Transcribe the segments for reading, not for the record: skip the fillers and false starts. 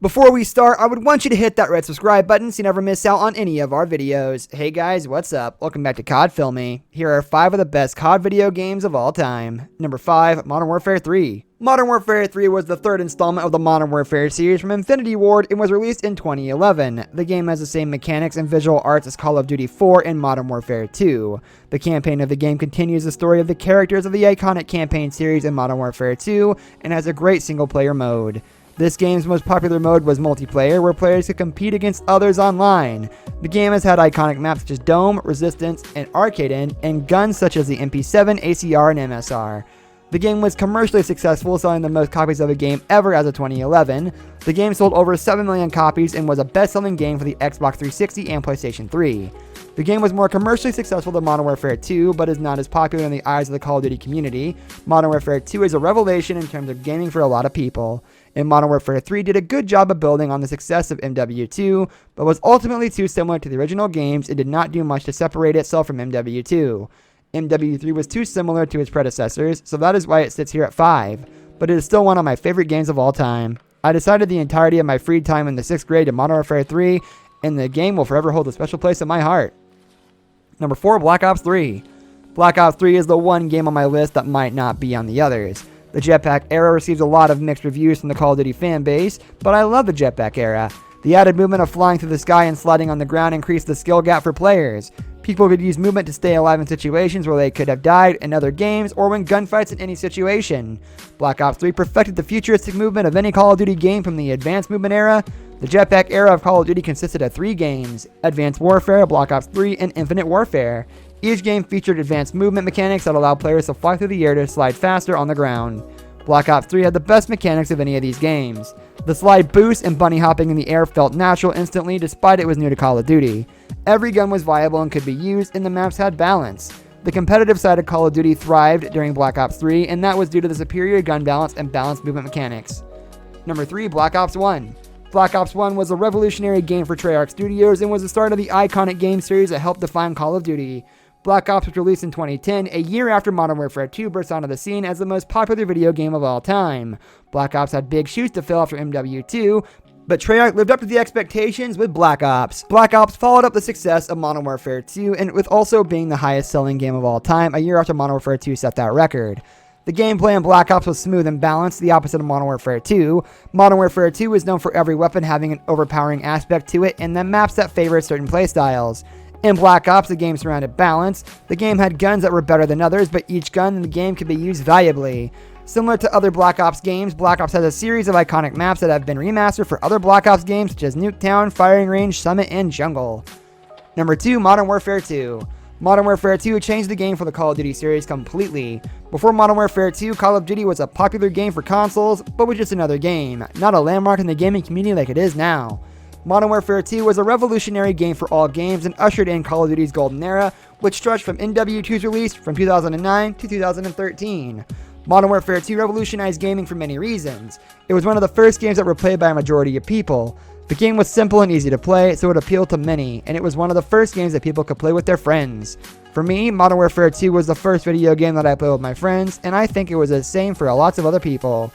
Before we start, I would want you to hit that red subscribe button so you never miss out on any of our videos. Hey guys, what's up? Welcome back to COD Filmy. Here are 5 of the best COD video games of all time. Number 5, Modern Warfare 3. Modern Warfare 3 was the third installment of the Modern Warfare series from Infinity Ward and was released in 2011. The game has the same mechanics and visual arts as Call of Duty 4 and Modern Warfare 2. The campaign of the game continues the story of the characters of the iconic campaign series in Modern Warfare 2 and has a great single-player mode. This game's most popular mode was multiplayer, where players could compete against others online. The game has had iconic maps such as Dome, Resistance, and Arcade End, and guns such as the MP7, ACR, and MSR. The game was commercially successful, selling the most copies of a game ever as of 2011. The game sold over 7 million copies and was a best-selling game for the Xbox 360 and PlayStation 3. The game was more commercially successful than Modern Warfare 2, but is not as popular in the eyes of the Call of Duty community. Modern Warfare 2 is a revelation in terms of gaming for a lot of people. And Modern Warfare 3 did a good job of building on the success of MW2, but was ultimately too similar to the original games and did not do much to separate itself from MW2. MW3 was too similar to its predecessors, so that is why it sits here at 5, but it is still one of my favorite games of all time. I decided the entirety of my free time in the 6th grade to Modern Warfare 3, and the game will forever hold a special place in my heart. Number 4, Black Ops 3. Black Ops 3 is the one game on my list that might not be on the others. The jetpack era receives a lot of mixed reviews from the Call of Duty fan base, but I love the jetpack era. The added movement of flying through the sky and sliding on the ground increased the skill gap for players. People could use movement to stay alive in situations where they could have died in other games or win gunfights in any situation. Black Ops 3 perfected the futuristic movement of any Call of Duty game from the advanced movement era. The jetpack era of Call of Duty consisted of 3 games: Advanced Warfare, Black Ops 3, and Infinite Warfare. Each game featured advanced movement mechanics that allowed players to fly through the air to slide faster on the ground. Black Ops 3 had the best mechanics of any of these games. The slide boost and bunny hopping in the air felt natural instantly despite it was new to Call of Duty. Every gun was viable and could be used, and the maps had balance. The competitive side of Call of Duty thrived during Black Ops 3, and that was due to the superior gun balance and balanced movement mechanics. Number 3, Black Ops 1. Black Ops 1 was a revolutionary game for Treyarch Studios and was the start of the iconic game series that helped define Call of Duty. Black Ops was released in 2010, a year after Modern Warfare 2 burst onto the scene as the most popular video game of all time. Black Ops had big shoes to fill after MW2, but Treyarch lived up to the expectations with Black Ops. Black Ops followed up the success of Modern Warfare 2, and with also being the highest selling game of all time, a year after Modern Warfare 2 set that record. The gameplay in Black Ops was smooth and balanced, the opposite of Modern Warfare 2. Modern Warfare 2 is known for every weapon having an overpowering aspect to it, and then maps that favor certain playstyles. In Black Ops, the game surrounded balance. The game had guns that were better than others, but each gun in the game could be used valuably. Similar to other Black Ops games, Black Ops has a series of iconic maps that have been remastered for other Black Ops games such as Nuketown, Firing Range, Summit, and Jungle. Number 2, Modern Warfare 2. Modern Warfare 2 changed the game for the Call of Duty series completely. Before Modern Warfare 2, Call of Duty was a popular game for consoles, but was just another game, not a landmark in the gaming community like it is now. Modern Warfare 2 was a revolutionary game for all games and ushered in Call of Duty's golden era, which stretched from MW2's release from 2009 to 2013. Modern Warfare 2 revolutionized gaming for many reasons. It was one of the first games that were played by a majority of people. The game was simple and easy to play, so it appealed to many, and it was one of the first games that people could play with their friends. For me, Modern Warfare 2 was the first video game that I played with my friends, and I think it was the same for lots of other people.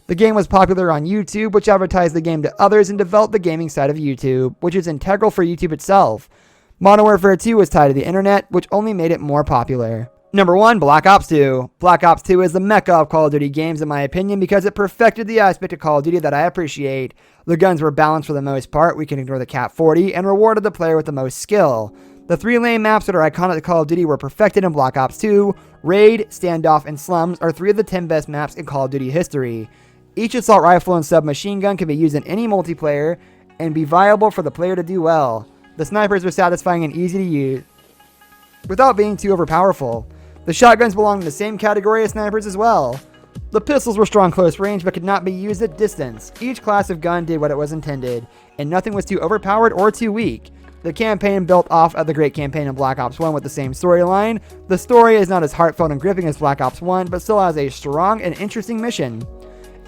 The game was popular on YouTube, which advertised the game to others and developed the gaming side of YouTube, which is integral for YouTube itself. Modern Warfare 2 was tied to the internet, which only made it more popular. Number 1, Black Ops 2. Black Ops 2 is the mecca of Call of Duty games in my opinion because it perfected the aspect of Call of Duty that I appreciate. The guns were balanced for the most part, we can ignore the Cat 40, and rewarded the player with the most skill. The 3 lane maps that are iconic to Call of Duty were perfected in Black Ops 2. Raid, Standoff, and Slums are 3 of the 10 best maps in Call of Duty history. Each assault rifle and submachine gun can be used in any multiplayer and be viable for the player to do well. The snipers were satisfying and easy to use without being too overpowerful. The shotguns belong in the same category as snipers as well. The pistols were strong close range but could not be used at distance. Each class of gun did what it was intended, and nothing was too overpowered or too weak. The campaign built off of the great campaign in Black Ops 1 with the same storyline. The story is not as heartfelt and gripping as Black Ops 1, but still has a strong and interesting mission.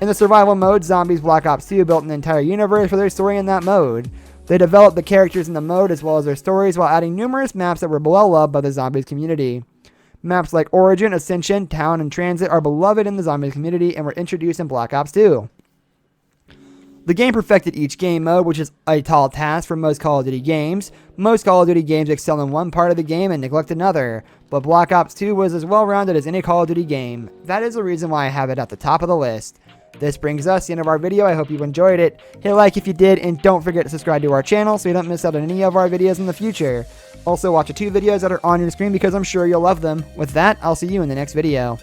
In the survival mode, Zombies Black Ops 2 built an entire universe for their story in that mode. They developed the characters in the mode as well as their stories while adding numerous maps that were well loved by the Zombies community. Maps like Origin, Ascension, Town, and Transit are beloved in the Zombies community and were introduced in Black Ops 2. The game perfected each game mode, which is a tall task for most Call of Duty games. Most Call of Duty games excel in one part of the game and neglect another, but Black Ops 2 was as well-rounded as any Call of Duty game. That is the reason why I have it at the top of the list. This brings us to the end of our video. I hope you enjoyed it. Hit a like if you did, and don't forget to subscribe to our channel so you don't miss out on any of our videos in the future. Also, watch the 2 videos that are on your screen because I'm sure you'll love them. With that, I'll see you in the next video.